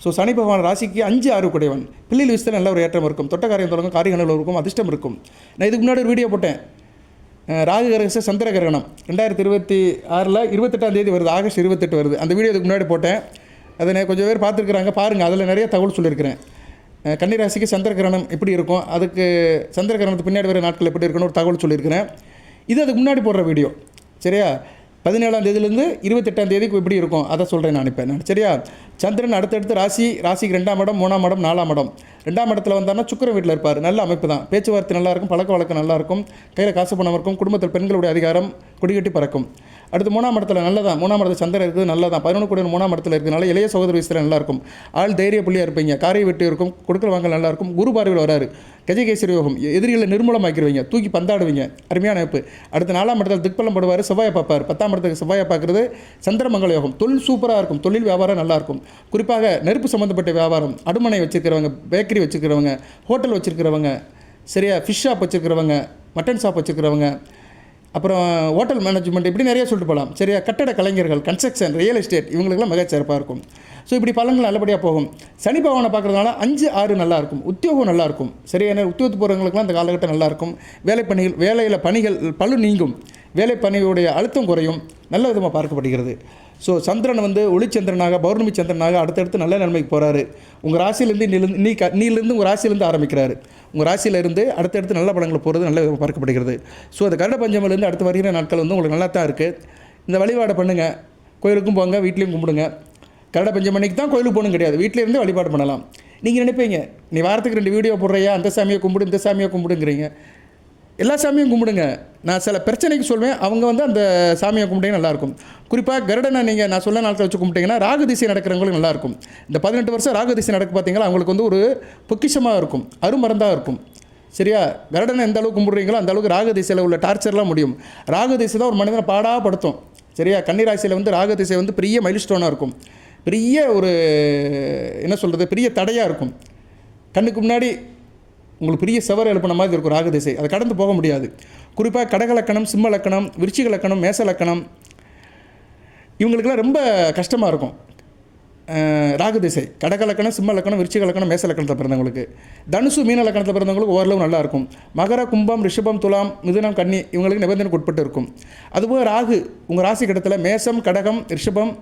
ஸோ சனி பகவான் ராசிக்கு 5, 6 கூடியவன். பிள்ளைகள் விஷயத்தில் நல்ல ஒரு ஏற்றம் இருக்கும், தொட்ட காரியம் தொடங்கும், காரியங்கள் இருக்கும், அதிர்ஷ்டம் இருக்கும். நான் இதுக்கு முன்னாடி ஒரு வீடியோ போட்டேன், ராகு கிரக சந்திர கிரகணம் 2026 28ஆம் தேதி வருது, ஆகஸ்ட் 28 வருது. அந்த வீடியோ இதுக்கு முன்னாடி போட்டேன், அதை கொஞ்சம் பேர் பார்த்துருக்குறாங்க, பாருங்கள். அதில் நிறைய தகவல் சொல்லியிருக்கிறேன். கன்னிராசிக்கு சந்திர கிரகணம் எப்படி இருக்கும், அதுக்கு சந்திர கிரகணத்துக்கு பின்னாடி வர நாட்கள் எப்படி இருக்குன்னு ஒரு தகவல் சொல்லியிருக்கிறேன். இது அதுக்கு முன்னாடி போடுற வீடியோ. சரியா, 17ஆம் தேதியிலேருந்து 28ஆம் தேதிக்கு எப்படி இருக்கும் அதை சொல்கிறேன் நான் இப்போ. சரியா, சந்திரன் அடுத்தடுத்து ராசிக்கு 2ஆம் இடம், 3ஆம் இடம், 4ஆம் இடம். 2ஆம் இடத்துல வந்தார்னா சுக்கிரன் வீட்டில் இருப்பார். நல்ல அமைப்பு தான், பேச்சுவார்த்தை நல்லாயிருக்கும், பழக்க வழக்கம் நல்லாயிருக்கும், கையில் காசு பணம் இருக்கும், குடும்பத்தில் பெண்களுடைய அதிகாரம் கொடிகட்டி பறக்கும். அடுத்து 3ஆம் இடத்துல நல்லதான், 3ஆம் இடத்துல சந்திரன் இருக்குது, நல்லதான். 11 கூட 3ஆம் இடத்துல இருக்கிறதுனால இளைய சகோதர விஷயத்தில் நல்லாயிருக்கும், ஆள் தைரிய புள்ளியாக இருப்பீங்க, காரிய வெட்டி இருக்கும், கொடுக்கல் வாங்கல் நல்லாயிருக்கும். குரு பார்வையில் வராரு, கஜகேசரி யோகம், எதிரிகளை நிர்மூலமாக்கிடுவீங்க, தூக்கி பந்தாடுவீங்க, அருமையான அமைப்பு. அடுத்து 4ஆம் இடத்துல திக்பலம் போடுவார், செவ்வாயை பார்ப்பார். 10ஆம் இடத்துக்கு செவ்வாயை பார்க்குறது சந்திரமங்கல யோகம். தொழில் சூப்பராக இருக்கும், தொழில் வியாபாரம் நல்லாயிருக்கும். குறிப்பாக நெருப்பு சம்மந்தப்பட்ட வியாபாரம், அடுமனை வச்சுருக்கிறவங்க, பேக்கரி வச்சுருக்கிறவங்க, ஹோட்டல் வச்சுருக்கிறவங்க, சரியா, ஃபிஷ் ஷாப் வச்சுருக்கிறவங்க, மட்டன் ஷாப் வச்சுருக்கிறவங்க, அப்புறம் ஹோட்டல் மேனேஜ்மெண்ட், இப்படி நிறைய சொல்லிட்டு போகலாம். சரியா, கட்டட கலைஞர்கள், கன்ஸ்ட்ரக்ஷன், ரியல் எஸ்டேட், இவங்களுக்குலாம் மிகச்சிறப்பாக இருக்கும். ஸோ இப்படி பலன்கள் நல்லபடியாக போகும். சனி பகவானை பார்க்குறதுனால 5, 6 நல்லாயிருக்கும். உத்தியோகம் நல்லாயிருக்கும். சரியான உத்தியோகத்து போகிறவங்களுக்குலாம் அந்த காலகட்டம் நல்லாயிருக்கும். வேலையில் பணிகள் பளு நீங்கும். வேலை பணியுடைய அழுத்தம் குறையும். நல்ல விதமாக பார்க்கப்படுகிறது. ஸோ சந்திரன் வந்து ஒளிச்சந்திரனாக, பௌர்ணமி சந்திரனாக அடுத்தடுத்து நல்ல நன்மைக்கு போகிறாரு. உங்கள் ராசியிலேருந்து நீலேருந்து உங்கள் ராசியிலேருந்து ஆரம்பிக்கிறாரு. உங்கள் ராசியிலேருந்து அடுத்தடுத்து நல்ல பலன்கள் போகிறது நல்ல விதமாக பார்க்கப்படுகிறது. ஸோ அந்த கருட பஞ்சமிலேருந்து அடுத்து வருகிற நாட்கள் வந்து உங்களுக்கு நல்லா தான் இருக்குது. இந்த வழிபாடை பண்ணுங்கள். கோயிலுக்கும் போங்க, வீட்லேயும் கும்பிடுங்க. கருட பஞ்சமன்னைக்கு தான் கோயிலுக்கு போகணும் கிடையாது, வீட்டில் இருந்து வழிபாடு பண்ணலாம். நீங்கள் நினைப்பீங்க, நீ வாரத்துக்கு 2 வீடியோ போடுறியா, அந்த சாமியை கும்பிடு இந்த சாமியை கும்பிடுங்கிறீங்க. எல்லா சாமியும் கும்பிடுங்க. நான் சில பிரச்சனைக்கு சொல்வேன், அவங்க வந்து அந்த சாமியை கும்பிட்டீங்கன்னா நல்லாயிருக்கும். குறிப்பாக கருடனை நான் சொல்ல நாட்கள் வச்சு கும்பிட்டிங்கன்னா ராகு திசை நடக்கிறவங்களுக்கு நல்லாயிருக்கும். இந்த 18 வருஷம் ராகு திசை நடக்கு பார்த்தீங்களா, அவங்களுக்கு வந்து ஒரு பொக்கிஷமாக இருக்கும், அருமருந்தாக இருக்கும். சரியா, கருடனை எந்த அளவுக்கு கும்பிட்றீங்களோ அந்த அளவுக்கு ராகு திசையில் உள்ள டார்ச்சர்லாம் முடியும். ராகு திசை தான் ஒரு மனிதனை பாடாப்படுத்தும். சரியா, கன்னிராசியில் வந்து ராகு திசை வந்து பெரிய மைல்ஸ்டோனாக இருக்கும். பெரிய ஒரு என்ன சொல்கிறது, பெரிய தடையாக இருக்கும். கண்ணுக்கு முன்னாடி உங்களுக்கு பெரிய செவர் எழுப்பின மாதிரி இருக்கும் ராகு திசை. அதை கடந்து போக முடியாது. குறிப்பாக கடக லக்கணம், சிம்ம லக்கணம், விருச்சிக லக்கணம், மேச லக்கணம், இவங்களுக்கெல்லாம் ரொம்ப கஷ்டமாக இருக்கும் ராகு திசை. கடக லக்கணம், சிம்ம லக்கணம், விருச்சிக லக்கணம், மேச லக்கணத்தில் பிறந்தவங்களுக்கு. தனுசு, மீன லக்கணத்தில் பிறந்தவங்களுக்கு ஓரளவு நல்லாயிருக்கும். மகர, கும்பம், ரிஷபம், துலாம், மிதுனம், கன்னி, இவங்களுக்கு நிபந்தனைக்கு உட்பட்டு இருக்கும். அதுபோல் ராகு உங்கள் ராசி கட்டத்தில் மேசம், கடகம், ரிஷபம்,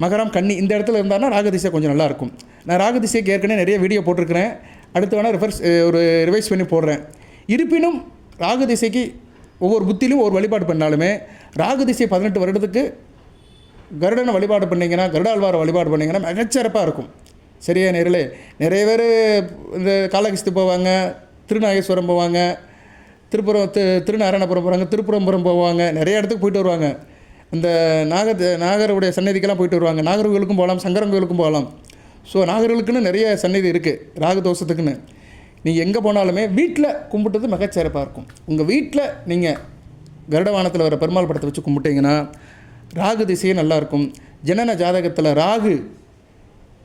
மகரம், கன்னி இந்த இடத்துல இருந்தாருன்னா ராகு திசை கொஞ்சம் நல்லாயிருக்கும். நான் ராகு திசைக்கு ஏற்கனவே நிறைய வீடியோ போட்டிருக்கிறேன். அடுத்து வேணால் ரிவைஸ் பண்ணி போடுறேன். இருப்பினும் ராகு திசைக்கு ஒவ்வொரு புத்திலையும் ஒரு வழிபாடு பண்ணாலுமே ராகு திசை 18 வருடத்துக்கு கருடனை வழிபாடு பண்ணிங்கன்னா, கருடாழ்வாரை வழிபாடு பண்ணிங்கன்னா மிகச்சிறப்பாக இருக்கும். சரியா நேரில் நிறைய பேர் இந்த காலகஸ்தி போவாங்க, திருநாகேஸ்வரம் போவாங்க, திருநாராயணபுரம் போகிறாங்க, திருப்புரம்புரம் போவாங்க, நிறைய இடத்துக்கு போயிட்டு வருவாங்க. அந்த நாகருடைய சன்னதிக்கெல்லாம் போயிட்டு வருவாங்க. நாகர் கோயிலுக்கும் போகலாம், சங்கரன் கோயிலுக்கும் போகலாம். ஸோ நாகர்களுக்குன்னு நிறைய சன்னதி இருக்குது ராகு தோஷத்துக்குன்னு. நீங்கள் எங்கே போனாலுமே வீட்டில் கும்பிட்டது மிகச்சிறப்பாக இருக்கும். உங்கள் வீட்டில் நீங்கள் கருடவானத்தில் வர பெருமாள் படத்தை வச்சு கும்பிட்டிங்கன்னா ராகு திசையே நல்லாயிருக்கும். ஜனன ஜாதகத்தில் ராகு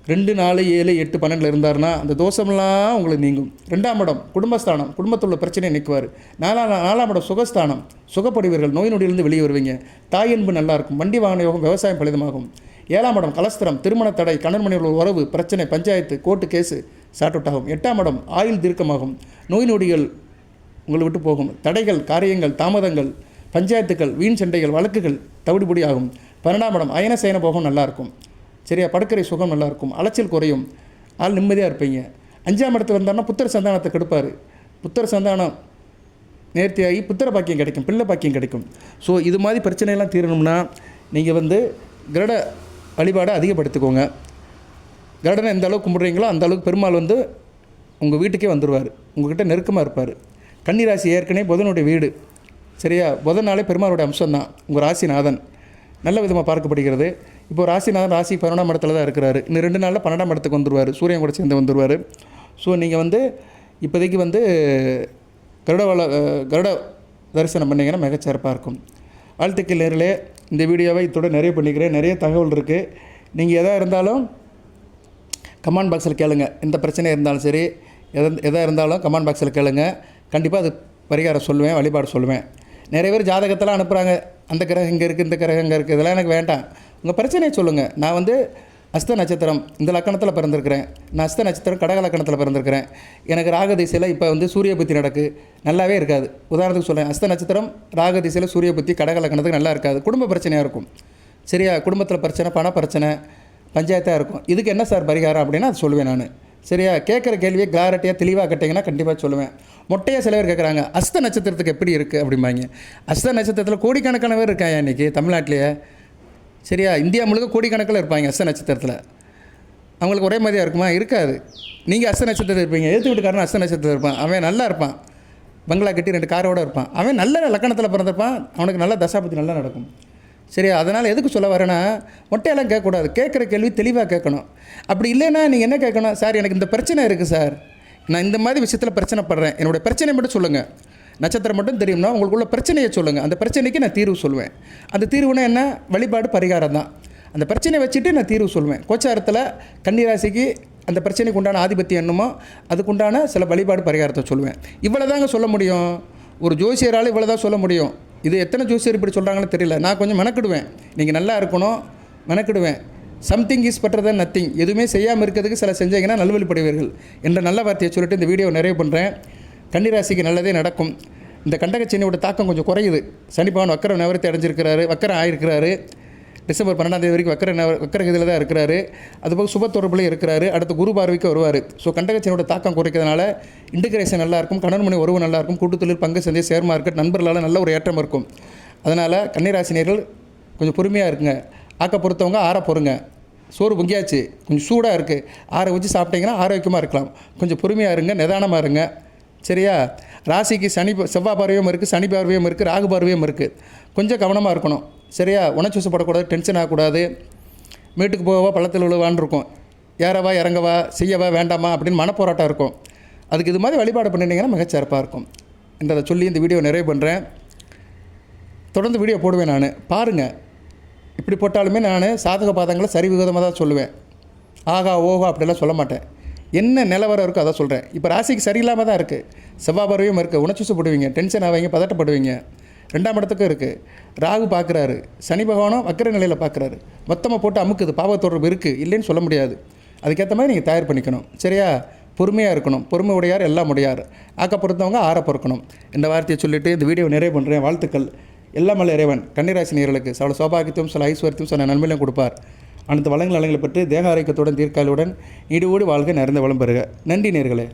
2, 4, 7, 8, 12 இருந்தார்னா அந்த தோஷமெல்லாம் உங்களுக்கு நீங்கும். 2ஆம் இடம் குடும்பஸ்தானம், குடும்பத்தில் உள்ள பிரச்சனையை நீக்குவார். 4ஆம் இடம் சுகஸ்தானம், சுகப்படுவீர்கள், நோய் நொடியிலிருந்து வெளியே வருவீங்க. தாய் அன்பு நல்லாயிருக்கும். வண்டி வாகன யோகம், விவசாயம் பலிதமாகும். 7ஆம் இடம் கலஸ்திரம், திருமண தடை, கணவன் மனைவி உறவு பிரச்சனை, panchayat, court case sort out ஆகும். 8ஆம் இடம் ஆயுள் தீர்க்கமாகும். நோய் நொடிகள் உங்களை விட்டு போகும். தடைகள், காரியங்கள், தாமதங்கள், பஞ்சாயத்துக்கள், வீண் சண்டைகள், வழக்குகள் தவிடுபடி ஆகும். 12ஆம் இடம் அயன சயன போகம் நல்லாயிருக்கும். சரியா, படுக்கரை சுகம் நல்லாயிருக்கும். அலைச்சல் குறையும். ஆள் நிம்மதியாக இருப்பீங்க. 5ஆம் இடத்துல இருந்தாருன்னா புத்திர சந்தானத்தை கெடுப்பார். புத்திர சந்தானம் நேர்த்தியாகி புத்திர பாக்கியம் கிடைக்கும், பிள்ளை பாக்கியம் கிடைக்கும். ஸோ இது மாதிரி பிரச்சனையெல்லாம் தீரணும்னா நீங்கள் வந்து கருட வழிபாடை அதிகப்படுத்திக்கோங்க. கருடனை எந்த அளவுக்கு கும்பிட்றீங்களோ அந்த அளவுக்கு பெருமாள் வந்து உங்கள் வீட்டுக்கே வந்துடுவார், உங்கள்கிட்ட நெருக்கமாக இருப்பார். கன்னிராசி ஏற்கனவே புதனுடைய வீடு. சரியா, புதனாலே பெருமாளுடைய அம்சம்தான், உங்கள் ராசிநாதன் நல்ல விதமாக பார்க்கப்படுகிறது. இப்போ ராசிநாதன் ராசி 11ஆம் இடத்துல தான் இருக்கிறாரு. இன்னும் 2 நாளில் 12ஆம் இடத்துக்கு வந்துடுவார், சூரியன் கூட சேர்ந்து வந்துடுவார். ஸோ நீங்கள் வந்து இப்போதைக்கு வந்து கருட தரிசனம் பண்ணிங்கன்னா மிகச்சிறப்பாக இருக்கும். வாழ்த்துக்கள் நேரிலே. இந்த வீடியோவை இதோட நிறைய பண்ணிக்கிறேன். நிறைய தகவல் இருக்குது. நீங்கள் எதாக இருந்தாலும் கமெண்ட் பாக்ஸில் கேளுங்க. எந்த பிரச்சனையாக இருந்தாலும் சரி, எதாக இருந்தாலும் கமெண்ட் பாக்ஸில் கேளுங்க. கண்டிப்பாக அது பரிகாரம் சொல்லுவேன், வழிபாடு சொல்லுவேன். நிறைய பேர் ஜாதகத்தெல்லாம் அனுப்புகிறாங்க, அந்த கிரகம் இங்கே இருக்குது, இந்த கிரகம் இங்கே இருக்குது. இதெல்லாம் எனக்கு வேண்டாம். உங்கள் பிரச்சனையை சொல்லுங்கள். நான் வந்து அஸ்த நட்சத்திரம் இந்த லக்கணத்தில் பிறந்திருக்கிறேன். நான் அஸ்த நட்சத்திரம் கடக லக்கணத்தில் பிறந்திருக்கிறேன். எனக்கு ராக திசையில் இப்போ வந்து சூரிய புத்தி நடக்கு, நல்லாவே இருக்காது. உதாரணத்துக்கு சொல்கிறேன், அஸ்த நட்சத்திரம் ராக திசையில் சூரிய புத்தி கடக லக்கணத்துக்கு நல்லா இருக்காது, குடும்ப பிரச்சனையாக இருக்கும். சரியா, குடும்பத்தில் பிரச்சனை, பண பிரச்சனை, பஞ்சாயத்தாக இருக்கும். இதுக்கு என்ன சார் பரிகாரம் அப்படின்னா அது சொல்லுவேன் நான். சரியா, கேட்குற கேள்வியை கிளாரிட்டியாக தெளிவாக கேட்டிங்கன்னா கண்டிப்பாக சொல்லுவேன். மொட்டையாக சில பேர் கேட்குறாங்க, அஸ்த நட்சத்திரத்துக்கு எப்படி இருக்குது அப்படிம்பாங்க. அஸ்த நட்சத்திரத்தில் கோடிக்கணக்கான பேர் இருக்காங்க இன்றைக்கி தமிழ்நாட்டிலேயே. சரியா, இந்தியா முழுக்க கோடிக்கணக்கில் இருப்பாங்க அஸ்த நட்சத்திரத்தில். அவங்களுக்கு ஒரே மாதிரியாக இருக்குமா? இருக்காது. நீங்கள் அஸ்த நட்சத்திரத்தில் இருப்பீங்க, எழுத்து வீட்டுக்காரன் அஸ்த நட்சத்திரத்தில் இருப்பான், அவன் நல்லா இருப்பான், பங்களா கட்டி 2 காரோடு இருப்பான், அவன் நல்ல லக்கணத்தில் பிறந்திருப்பான், அவனுக்கு நல்ல தசாபத்தி நல்லா நடக்கும். சரியா, அதனால் எதுக்கு சொல்ல வரேன்னா, மொட்டையெல்லாம் கேட்கக்கூடாது. கேட்குற கேள்வி தெளிவாக கேட்கணும். அப்படி இல்லைன்னா நீங்கள் என்ன கேட்கணும், சார் எனக்கு இந்த பிரச்சனை இருக்குது சார், நான் இந்த மாதிரி விஷயத்தில் பிரச்சனைப்படுறேன், என்னோடய பிரச்சனையை மட்டும் சொல்லுங்கள். நட்சத்திரம் மட்டும் தெரியும்னா உங்களுக்குள்ள பிரச்சனையை சொல்லுங்கள். அந்த பிரச்சனைக்கு நான் தீர்வு சொல்லுவேன். அந்த தீர்வுனா என்ன? வழிபாடு, பரிகாரம் தான். அந்த பிரச்சனையை வச்சுட்டு நான் தீர்வு சொல்லுவேன். கோச்சாரத்தில் கன்னிராசிக்கு அந்த பிரச்சனைக்கு உண்டான ஆதிபத்தியம் என்னமோ அதுக்குண்டான சில வழிபாடு பரிகாரத்தை சொல்லுவேன். இவ்வளோ தாங்க சொல்ல முடியும். ஒரு ஜோசியரால் இவ்வளோ தான் சொல்ல முடியும். இது எத்தனை ஜோசியர் இப்படி சொல்கிறாங்கன்னு தெரியல. நான் கொஞ்சம் மெனக்கிடுவேன், நீங்கள் நல்லா இருக்கணும், மெனக்கிடுவேன். Something is better than nothing. எதுவுமே செய்யாமல் இருக்கிறதுக்கு சில செஞ்சீங்கன்னா நல்வழிப்படுவீர்கள் என்ற நல்ல வார்த்தையை சொல்லிட்டு இந்த வீடியோ நிறைவு பண்ணுறேன். கன்னிராசிக்கு நல்லதே நடக்கும். இந்த கண்டகச்சனியோட தாக்கம் கொஞ்சம் குறையுது. சனி பகவான் வக்கர நிவர்த்தி அடைஞ்சிருக்கிறாரு, வக்கரம் ஆகிருக்கிறாரு. டிசம்பர் 12 வரைக்கும் வக்கரகதியில் தான் இருக்கிறாரு. அதுபோக சுப தொடர்புலையும் இருக்கிறாரு. அடுத்து குரு பார்வைக்கு வருவார். ஸோ கண்டகச்சனியோட தாக்கம் குறைக்கிறதுனால இன்டிகிரேஷன் நல்லாயிருக்கும், கணவன் மணி உறவு நல்லாயிருக்கும், கூட்டுத்தொழில், பங்கு சந்தை, ஷேர் மார்க்கெட், நண்பர்களால் நல்ல ஒரு ஏற்றம் இருக்கும். அதனால் கன்னிராசினியர்கள் கொஞ்சம் பொறுமையாக இருக்குங்க. ஆக்க பொறுத்தவங்க ஆற பொறுங்க. சோறு பொங்கியாச்சு, கொஞ்சம் சூடாக இருக்குது, ஆற வச்சு சாப்பிட்டீங்கன்னா ஆரோக்கியமாக இருக்கலாம். கொஞ்சம் பொறுமையாக இருங்க, நிதானமாக இருங்க. சரியா? ராசிக்கு செவ்வாய் பார்வையும் இருக்குது, சனி பார்வையும் இருக்குது, ராகு பார்வையும் இருக்குது. கொஞ்சம் கவனமாக இருக்கணும். சரியா? உணர்ச்சி வசப்படக்கூடாது, டென்ஷன் ஆகக்கூடாது. வீட்டுக்கு போகவா பள்ளத்தில் விழுவான்னு இருக்கும், ஏறவா இறங்கவா, செய்யவா வேண்டாமா அப்படின்னு மனப்போராட்டம் இருக்கும். அதுக்கு இது மாதிரி வழிபாடு பண்ணிட்டீங்கன்னா மிகச்சிறப்பாக இருக்கும் என்றதை சொல்லி இந்த வீடியோ நிறைவு பண்ணுறேன். தொடர்ந்து வீடியோ போடுவேன் நான், பாருங்கள். இப்படி போட்டாலுமே நான் சாதக பாதங்களை சரி விகிதமாக தான் சொல்லுவேன். ஆகா ஓஹோ அப்படிலாம் சொல்ல மாட்டேன். என்ன நிலவரம் இருக்கோ அதை சொல்கிறேன். இப்போ ராசிக்கு சரியில்லாமல் தான் இருக்குது. செவ்வாய் பார்வையும் இருக்குது, உணர்ச்சிப்படுவீங்க, டென்ஷன் ஆவீங்க, பதட்டப்படுவீங்க. 2ஆம் இடத்துக்கும் இருக்குது. ராகு பார்க்குறாரு, சனி பகவானும் வக்கர நிலையில் பார்க்குறாரு. மொத்தமாக போட்டு அமுக்குது. பாவத்தொடர்பு இருக்குது, இல்லைன்னு சொல்ல முடியாது. அதுக்கேற்ற மாதிரி நீங்கள் தயார் பண்ணிக்கணும். சரியா? பொறுமையாக இருக்கணும். பொறுமை உடையார் எல்லாம் உடையார். ஆக்க பொறுத்தவங்க ஆற பொறுக்கணும். இந்த வார்த்தையை சொல்லிவிட்டு இந்த வீடியோ நிறைவு பண்ணுறேன். வாழ்த்துக்கள். எல்லாம் வல்ல இறைவன் கன்னிராசி நேயர்களுக்கு சகல சௌபாகியத்தையும் சில ஐஸ்வர்யத்தையும் சில நன்மையிலும் கொடுப்பார். அனைத்து வளங்கள் நலங்களை பெற்று தேக ஆரோக்கியத்துடன் தீர்க்காலுடன் நீடோடி வாழ்க நிறைந்த வளம் பெறுக. நன்றி நேயர்களே.